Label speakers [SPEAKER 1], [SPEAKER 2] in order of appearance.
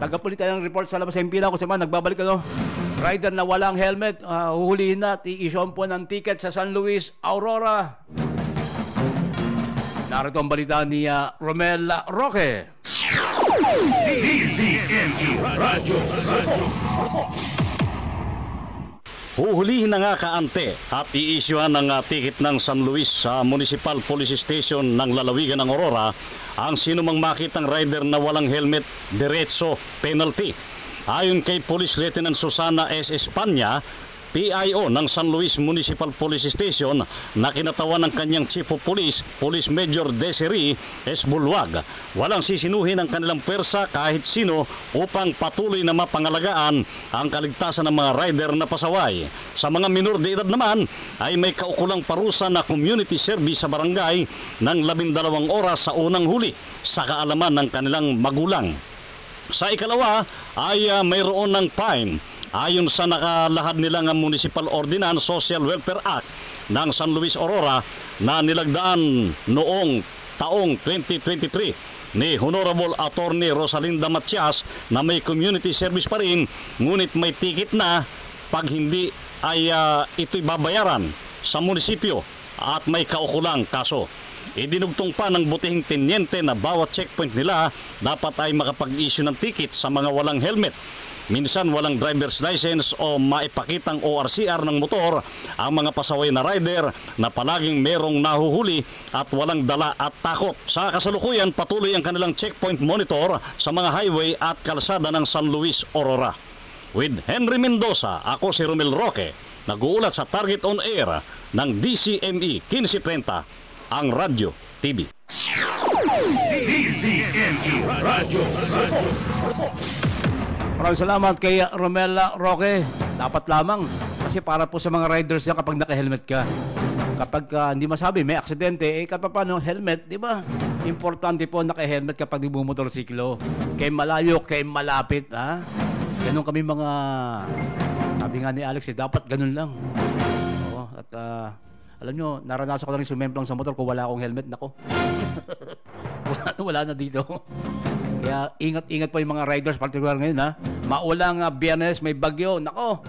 [SPEAKER 1] Tagapulit tayo ng report sa labas sa Impila. Kung saan nagbabalik rider na walang helmet, huhulihin na at i-issuean po ng ticket sa San Luis, Aurora. Narito ang balita ni Romel Roque.
[SPEAKER 2] Huhulihin na nga kaante at i-issuean ng ticket ng San Luis sa Municipal Police Station ng lalawigan ng Aurora ang sinumang makitang rider na walang helmet, diretso penalty. Ayon kay Police Lieutenant Susana S. Espanya, PIO ng San Luis Municipal Police Station na kinatawan ng kanyang Chief of Police, Police Major Desiree S. Bulwag. Walang sisinuhin ang kanilang pwersa kahit sino upang patuloy na mapangalagaan ang kaligtasan ng mga rider na pasaway. Sa mga minor de edad naman ay may kaukulang parusa na community service sa barangay ng 12 oras sa unang huli sa kaalaman ng kanilang magulang. Sa ikalawa ay mayroon ng fine. Ayon sa nakalahad nilang Municipal Ordinance Social Welfare Act ng San Luis Aurora na nilagdaan noong taong 2023 ni Honorable Attorney Rosalinda Matias na may community service pa rin, ngunit may ticket na pag hindi ay ito'y babayaran sa munisipyo at may kaukulang kaso. Idinugtong pa ng butihing tenyente na bawat checkpoint nila dapat ay makapag-issue ng ticket sa mga walang helmet. Minsan walang driver's license o maipakitang ORCR ng motor ang mga pasaway na rider na palaging merong nahuhuli at walang dala at takot. Sa kasalukuyan, patuloy ang kanilang checkpoint monitor sa mga highway at kalsada ng San Luis, Aurora. With Henry Mendoza, ako si Romel Roque, nag-uulat sa Target on Air ng DCME 1530, ang Radyo TV.
[SPEAKER 3] DCME Radyo.
[SPEAKER 1] Maraming salamat kay Romel Roque. Dapat lamang kasi para po sa mga riders yan kapag naka-helmet ka. Kapag hindi masabi, may aksidente, kapag paano helmet, di ba? Importante po naka-helmet kapag nagmumotorsiklo. Kay malayo, kay malapit, ha? Ganun kami mga, sabi nga ni Alex, dapat ganun lang. Oo, at alam nyo, naranasan ko na rin sumemplang sa motor kung wala akong helmet, nako. wala na dito. Kaya ingat-ingat po yung mga riders, particular ngayon, ha? Maulang Biyernes, may bagyo, nako.